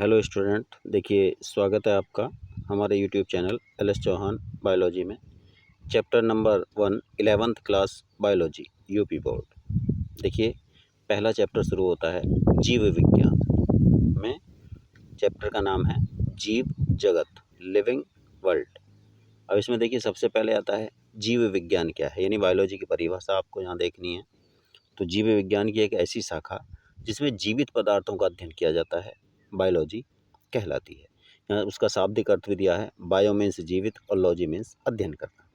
Hello student, देखिए स्वागत है आपका हमारे YouTube channel L S Chauhan biology में। Chapter number 1 11th class biology UP board. देखिए पहला चैप्टर शुरू होता है जीव विज्ञान में। चैप्टर का नाम है जीव जगत, लिविंग वर्ल्ड। अब इसमें देखिए सबसे पहले आता है जीव विज्ञान क्या है, यानी बायोलॉजी की परिभाषा आपको यहाँ देखनी है। तो जीव विज्ञान की एक ऐसी शाखा जिसमें जीवित पदार्थों का अध्ययन किया जाता है, बायोलॉजी कहलाती है। यहाँ उसका शाब्दिक अर्थ भी दिया है, बायो मीन्स जीवित और लॉजी मीन्स अध्ययन करना।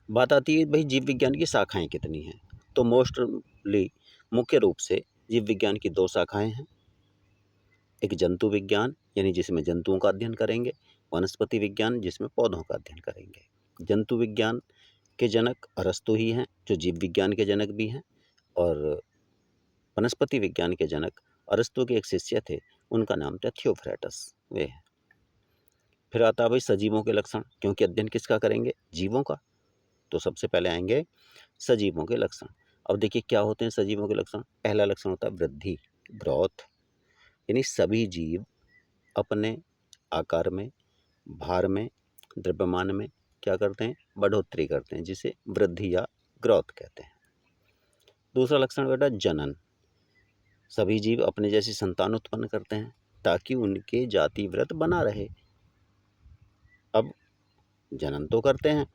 बात आती है भाई जीव विज्ञान की शाखाएं कितनी हैं, तो मोस्टली मुख्य रूप से जीव विज्ञान की दो शाखाएं हैं। एक जंतु विज्ञान यानी जिसमें जंतुओं का अध्ययन करेंगे, वनस्पति विज्ञान जिसमें पौधों का अध्ययन करेंगे। जंतु विज्ञान के जनक अरस्तु ही हैं, जो जीव विज्ञान के जनक भी हैं, और वनस्पति विज्ञान के जनक अरस्तु के एक शिष्य थे, उनका नाम था थियोफ्रेटस, वे हैं। फिर आता है भाई सजीवों के लक्षण, क्योंकि अध्ययन किसका करेंगे, जीवों का। तो सबसे पहले आएंगे सजीवों के लक्षण। अब देखिए क्या होते हैं सजीवों के लक्षण। पहला लक्षण होता है वृद्धि, ग्रोथ, यानी सभी जीव अपने आकार में, भार में, द्रव्यमान में क्या करते हैं, बढ़ोतरी करते हैं, जिसे वृद्धि या ग्रोथ कहते हैं। दूसरा लक्षण बेटा जनन, सभी जीव अपने जैसी संतान उत्पन्न करते हैं ताकि उनके जाति वृत्त बना रहे। अब जनन तो करते हैं,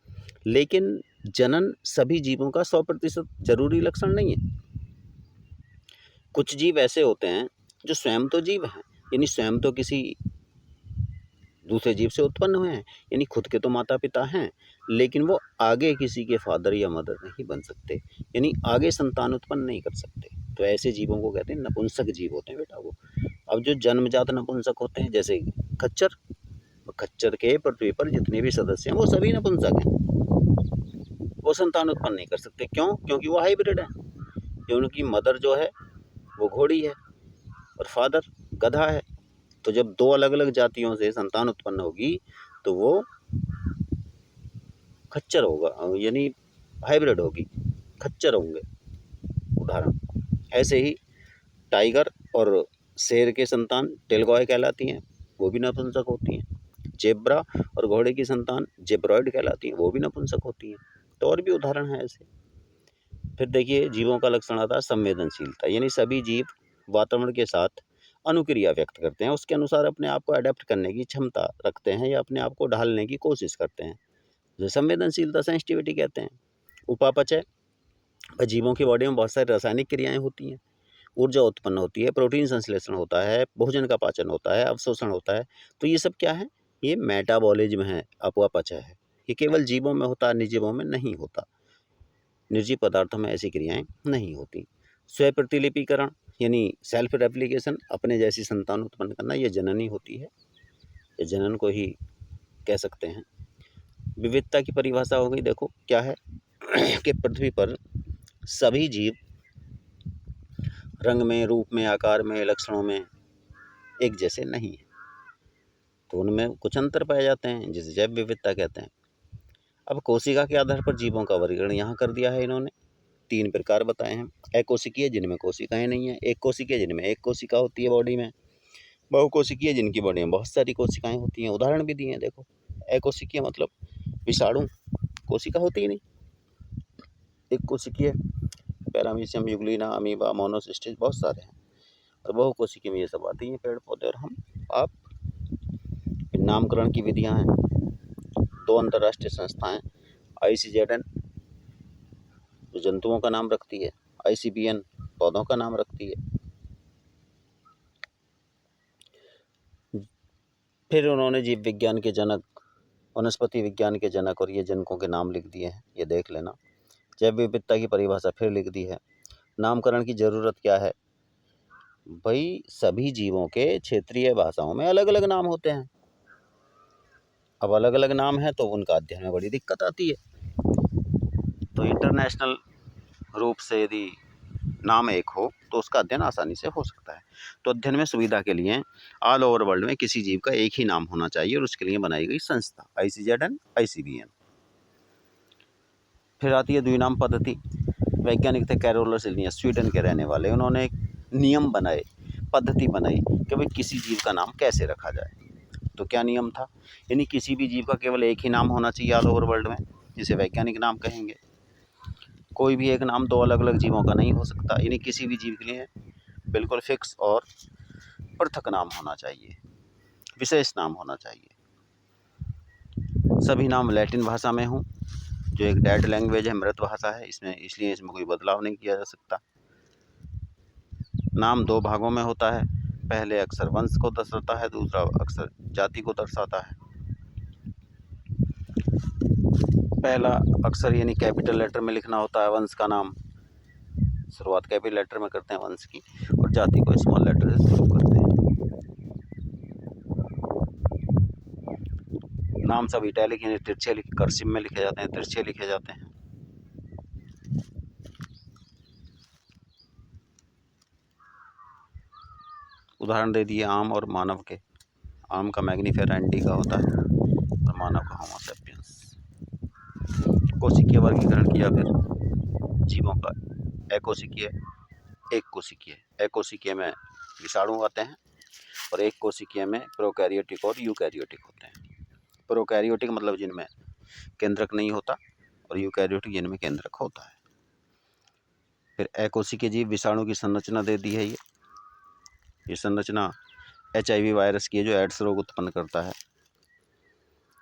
लेकिन जनन सभी जीवों का 100% जरूरी लक्षण नहीं है। कुछ जीव ऐसे होते हैं जो स्वयं तो जीव हैं, यानी स्वयं तो किसी दूसरे जीव से उत्पन्न हुए हैं, यानी खुद के तो माता पिता हैं, लेकिन वो आगे किसी के फादर या मदर नहीं बन सकते, यानी आगे संतान उत्पन्न नहीं कर सकते। तो ऐसे जीवों को कहते हैं नपुंसक जीव होते हैं बेटा वो। अब जो जन्मजात नपुंसक होते हैं, जैसे खच्चर, खच्चर के पृथ्वी पर जितने भी सदस्य हैं वो सभी नपुंसक हैं, वो संतान उत्पन्न नहीं कर सकते। क्यों? क्योंकि वो हाइब्रिड है। उनकी मदर जो है वो घोड़ी है और फादर गधा है। तो जब दो अलग अलग जातियों से संतान उत्पन्न होगी तो वो खच्चर होगा, यानी हाइब्रिड होगी, खच्चर होंगे। उदाहरण ऐसे ही टाइगर और शेर के संतान टेलगॉय कहलाती हैं, वो भी नपुंसक होती हैं। जेब्रा और घोड़े की संतान जेब्रॉइड कहलाती हैं, वो भी नपुंसक होती हैं। तो और भी उदाहरण हैं ऐसे। फिर देखिए जीवों का लक्षण आता है संवेदनशीलता, यानी सभी जीव वातावरण के साथ अनुक्रिया व्यक्त करते हैं, उसके अनुसार अपने आप को अडेप्ट करने की क्षमता रखते हैं या अपने आप को ढालने की कोशिश करते हैं, जो संवेदनशीलता सेंसिटिविटी कहते हैं। उपापचय, जीवों की बॉडी में बहुत सारी रासायनिक क्रियाएं होती हैं, ऊर्जा उत्पन्न होती है, प्रोटीन संश्लेषण होता है, भोजन का पाचन होता है, अवशोषण होता है। तो ये सब क्या है, ये मेटाबॉलिज्म है, अपचय है। ये केवल जीवों में होता है, निर्जीवों में नहीं होता। निर्जीव पदार्थों में ऐसी क्रियाएं नहीं होती। स्वयं प्रतिलिपिकरण यानी सेल्फ रेप्लिकेशन, अपने जैसी संतान उत्पन्न करना, ये जननी होती है, ये जनन को ही कह सकते हैं। विविधता की परिभाषा हो गई, देखो क्या है कि पृथ्वी पर सभी जीव रंग में, रूप में, आकार में, लक्षणों में एक जैसे नहीं है, तो उनमें कुछ अंतर पाए जाते हैं, जिसे जैव विविधता कहते हैं। अब कोशिका के आधार पर जीवों का वर्गीकरण यहाँ कर दिया है इन्होंने। 3 प्रकार बताए हैं। अकोशिकीय जिनमें कोशिकाएं नहीं है, एक कोशिकीय जिनमें एक कोशिका होती है बॉडी में, बहुकोशिकीय जिनकी बॉडी में बहुत सारी कोशिकाएं होती हैं। उदाहरण भी दिए हैं, देखो अकोशिकीय मतलब विषाणु, कोशिका होती ही नहीं। एक कोशिकीय पैरामीशियम, यूग्लिना, अमीबा, मोनोसिस्टिस, बहुत सारे हैं। और बहुकोशिकीय में ये सब आती हैं, पेड़ पौधे और हम आप। नामकरण की विधियां हैं, 2 अंतर्राष्ट्रीय संस्थाएं, ICZN जो जंतुओं का नाम रखती है, ICBN पौधों का नाम रखती है। फिर उन्होंने जीव विज्ञान के जनक, वनस्पति विज्ञान के जनक और ये जनकों के नाम लिख दिए हैं, ये देख लेना। जैव विविधता की परिभाषा फिर लिख दी है। नामकरण की ज़रूरत क्या है भाई, सभी जीवों के क्षेत्रीय भाषाओं में अलग अलग नाम होते हैं। अब अलग अलग नाम है तो उनका अध्ययन में बड़ी दिक्कत आती है। तो इंटरनेशनल रूप से यदि नाम एक हो तो उसका अध्ययन आसानी से हो सकता है। तो अध्ययन में सुविधा के लिए ऑल ओवर वर्ल्ड में किसी जीव का एक ही नाम होना चाहिए और उसके लिए बनाई गई संस्था ICZN ICBN। फिर आती है द्विनाम पद्धति। वैज्ञानिक थे कैरोलस लिनियस, स्वीडन के रहने वाले। उन्होंने एक नियम बनाए पद्धति बनाई कि भाई किसी जीव का नाम कैसे रखा जाए। तो क्या नियम था, यानी किसी भी जीव का केवल एक ही नाम होना चाहिए ऑल ओवर वर्ल्ड में, जिसे वैज्ञानिक नाम कहेंगे। कोई भी एक नाम दो अलग अलग जीवों का नहीं हो सकता, यानी किसी भी जीव के लिए बिल्कुल फिक्स और पृथक नाम होना चाहिए, विशेष नाम होना चाहिए। सभी नाम लैटिन भाषा में हों, जो एक डेड लैंग्वेज है, मृत भाषा है, इसलिए इसमें कोई बदलाव नहीं किया जा सकता। नाम दो भागों में होता है, पहले अक्षर वंश को दर्शाता है, दूसरा अक्षर जाति को दर्शाता है। पहला अक्षर यानी कैपिटल लेटर में लिखना होता है वंश का नाम, शुरुआत कैपिटल लेटर में करते हैं वंश की, और जाति को स्मॉल लेटर से शुरू करते हैं। नाम सब इटैलिक यानी तिरछे कर्सिव में लिखे जाते हैं, तिरछे लिखे जाते हैं। उदाहरण दे दिए आम और मानव के। आम का मैग्नीफेरा इंडिका होता है और मानव का होमो सैपियंस। कोशिकीय वर्गीकरण किया फिर जीवों का, एकोशिकीय, एक कोशिकीय। एकोशिकीय में विषाणु आते हैं और एक कोशिकीय में प्रोकैरियोटिक और यूकैरियोटिक होते हैं। प्रोकैरियोटिक मतलब जिनमें केंद्रक नहीं होता, और यूकैरियोटिक जिनमें केंद्रक होता है। फिर एकोशिकीय जीव विषाणु की संरचना दे दी है। ये संरचना HIV वायरस की है, जो एड्स रोग उत्पन्न करता है।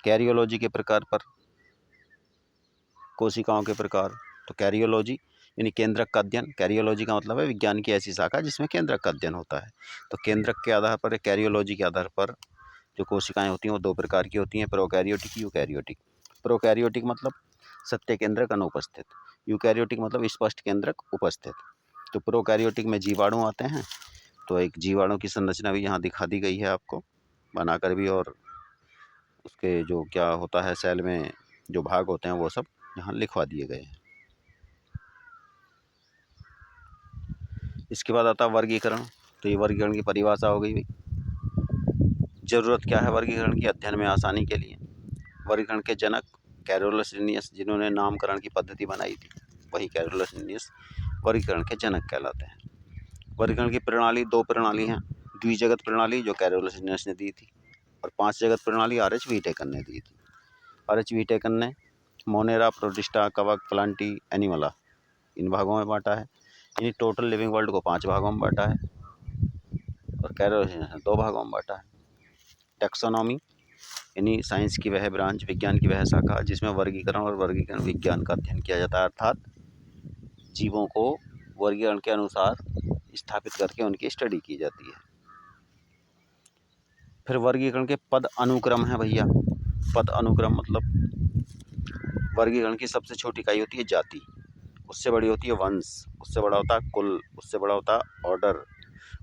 कैरियोलॉजी के प्रकार पर, कोशिकाओं के प्रकार, तो कैरियोलॉजी यानी केंद्रक का अध्ययन। कैरियोलॉजी का मतलब है विज्ञान की ऐसी शाखा जिसमें केंद्रक का अध्ययन होता है। तो केंद्रक के आधार पर, कैरियोलॉजी के आधार पर जो कोशिकाएं होती हैं वो दो प्रकार की होती हैं, प्रोकैरियोटिक, यूकैरियोटिक। प्रोकैरियोटिक मतलब सत्य केंद्रक अनुपस्थित, यूकैरियोटिक मतलब स्पष्ट केंद्रक उपस्थित। तो प्रोकैरियोटिक में जीवाणु आते हैं, तो एक जीवाणु की संरचना भी यहाँ दिखा दी गई है आपको बनाकर भी, और उसके जो क्या होता है सेल में जो भाग होते हैं वो सब यहाँ लिखवा दिए गए हैं। इसके बाद आता है वर्गीकरण। तो ये वर्गीकरण की परिभाषा हो गई। जरूरत क्या है वर्गीकरण की, अध्ययन में आसानी के लिए। वर्गीकरण के जनक कैरोलस लिनियस, जिन्होंने नामकरण की पद्धति बनाई थी, वही कैरोलस लिनियस वर्गीकरण के जनक कहलाते हैं। वर्गीकरण की प्रणाली दो प्रणाली हैं, द्विजगत प्रणाली जो कैरोलस लिनियस ने दी थी, और 5 जगत प्रणाली R.H. व्हीटेकन ने दी थी। R.H. व्हीटेकन ने मोनेरा, प्रोटिस्टा, कवक, प्लांटी, एनिमला इन भागों में बांटा है, यानी टोटल लिविंग वर्ल्ड को 5 भागों में बांटा है, और कैरोलस लिनियस ने 2 भागों में बांटा है। टैक्सोनॉमी यानी साइंस की वह ब्रांच, विज्ञान की वह शाखा जिसमें वर्गीकरण और वर्गीकरण विज्ञान का अध्ययन किया जाता है, अर्थात जीवों को वर्गीकरण के अनुसार स्थापित करके उनकी स्टडी की जाती है। फिर वर्गीकरण के पद अनुक्रम है भैया। पद अनुक्रम मतलब वर्गीकरण की सबसे छोटी इकाई होती है जाति, उससे बड़ी होती है वंश, उससे बड़ा होता है कुल, उससे बड़ा होता है ऑर्डर,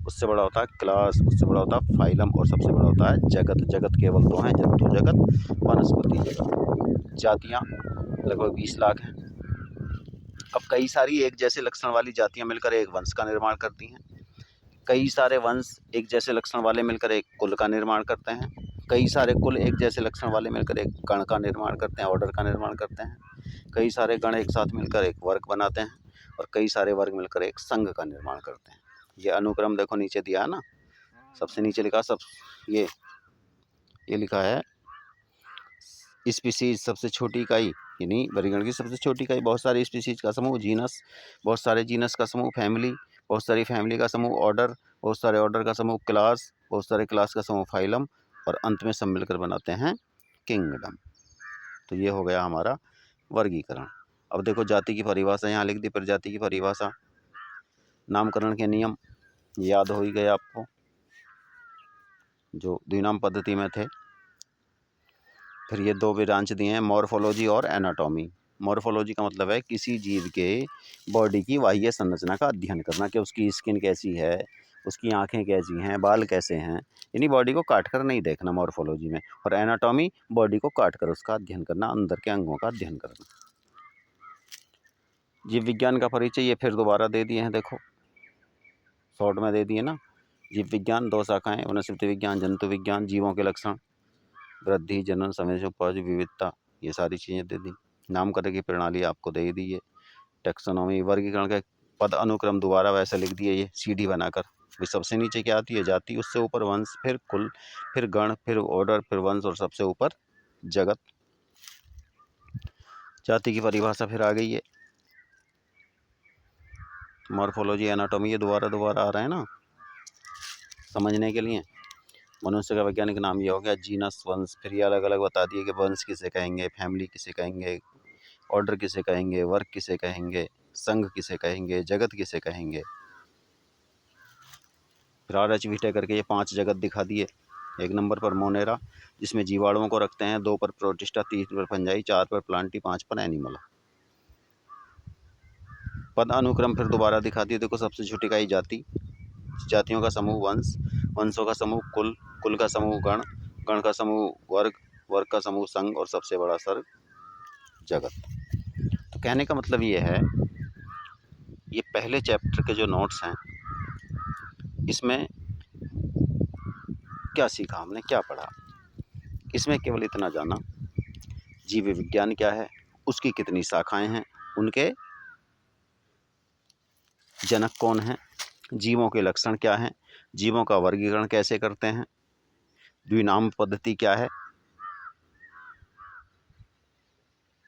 उससे बड़ा होता है क्लास, उससे बड़ा होता है फाइलम, और सबसे बड़ा होता है जगत। जगत केवल 2 हैं, जंतु जगत, वनस्पति जगत। जातियाँ लगभग 20 लाख हैं। अब कई सारी एक जैसे लक्षण वाली जातियाँ मिलकर एक वंश का निर्माण करती हैं, कई सारे वंश एक जैसे लक्षण वाले मिलकर एक कुल का निर्माण करते हैं, कई सारे कुल एक जैसे लक्षण वाले मिलकर एक गण का निर्माण करते हैं, ऑर्डर का निर्माण करते हैं, कई सारे गण एक साथ मिलकर एक वर्ग बनाते हैं, और कई सारे वर्ग मिलकर एक संघ का निर्माण करते हैं। ये अनुक्रम देखो नीचे दिया है ना, सबसे नीचे लिखा सब ये लिखा है स्पीसीज सबसे छोटी इकाई, यानी वर्गीकरण की सबसे छोटी इकाई, बहुत सारे स्पीसीज का समूह जीनस, बहुत सारे जीनस का समूह फैमिली, बहुत सारी फैमिली का समूह ऑर्डर, बहुत सारे ऑर्डर का समूह क्लास, बहुत सारे क्लास का समूह फाइलम, और अंत में सब मिलकर बनाते हैं किंगडम। तो ये हो गया हमारा वर्गीकरण। अब देखो जाति की परिभाषा यहाँ लिख दी, प्रजाति की परिभाषा। नामकरण के नियम याद हो ही गए आपको, जो द्विनाम पद्धति में थे। फिर ये 2 ब्रांच दिए हैं, मॉर्फोलॉजी और एनाटॉमी। मॉर्फोलॉजी का मतलब है किसी जीव के बॉडी की बाह्य संरचना का अध्ययन करना, कि उसकी स्किन कैसी है, उसकी आंखें कैसी हैं, बाल कैसे हैं, यानी बॉडी को काट कर नहीं देखना मॉर्फोलॉजी में। और एनाटॉमी बॉडी को काट कर उसका अध्ययन करना, अंदर के अंगों का अध्ययन करना। जीव विज्ञान का परिचय ये फिर दोबारा दे दिए हैं, देखो शॉर्ट में दे दिए ना। जीव विज्ञान 2 शाखाएँ, वनस्पति विज्ञान, जंतु विज्ञान, जीवों के लक्षण, वृद्धि, जनन, समय, उपज, विविधता, ये सारी चीज़ें दे दी। नामकरण की प्रणाली आपको दे दी है। टैक्सोनॉमी वर्गीकरण के पद अनुक्रम दोबारा वैसे लिख दिए, ये सीढ़ी बनाकर। भी सबसे नीचे क्या आती है? जाति, उससे ऊपर वंश, फिर कुल, फिर गण, फिर ऑर्डर, फिर वंश और सबसे ऊपर जगत। जाति की परिभाषा फिर आ गई है, मॉर्फोलॉजी, एनाटॉमी, ये दोबारा दोबारा आ रहा है ना समझने के लिए। मनुष्य का वैज्ञानिक नाम ये हो गया जीनस, वंश। फिर ये अलग अलग बता दिए कि वंश किसे कहेंगे, फैमिली किसे कहेंगे, ऑर्डर किसे कहेंगे, वर्ग किसे कहेंगे, संघ किसे कहेंगे, जगत किसे कहेंगे। फिर RHVT करके ये 5 जगत दिखा दिए। 1 नंबर पर मोनेरा, जिसमें जीवाणुओं को रखते हैं, 2 पर प्रोटिस्टा, 3 पर फंजाई, 4 पर प्लांटी, 5 पर एनिमल। पद अनुक्रम फिर दोबारा दिखा दिए। देखो सबसे छोटी इकाई जाति, जातियों का समूह वंश, वंशों का समूह कुल, कुल का समूह गण, गण का समूह वर्ग, वर्ग का समूह संघ और सबसे बड़ा सर्ग जगत। तो कहने का मतलब ये है, ये पहले चैप्टर के जो नोट्स हैं इसमें क्या सीखा हमने, क्या पढ़ा? इसमें केवल इतना जाना जीव विज्ञान क्या है, उसकी कितनी शाखाएं हैं, उनके जनक कौन हैं, जीवों के लक्षण क्या हैं, जीवों का वर्गीकरण कैसे करते हैं, द्विनाम पद्धति क्या है,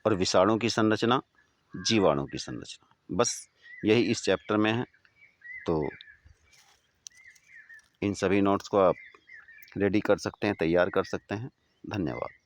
और विषाणु की संरचना, जीवाणु की संरचना। बस यही इस चैप्टर में है। तो इन सभी नोट्स को आप रेडी कर सकते हैं, तैयार कर सकते हैं। धन्यवाद।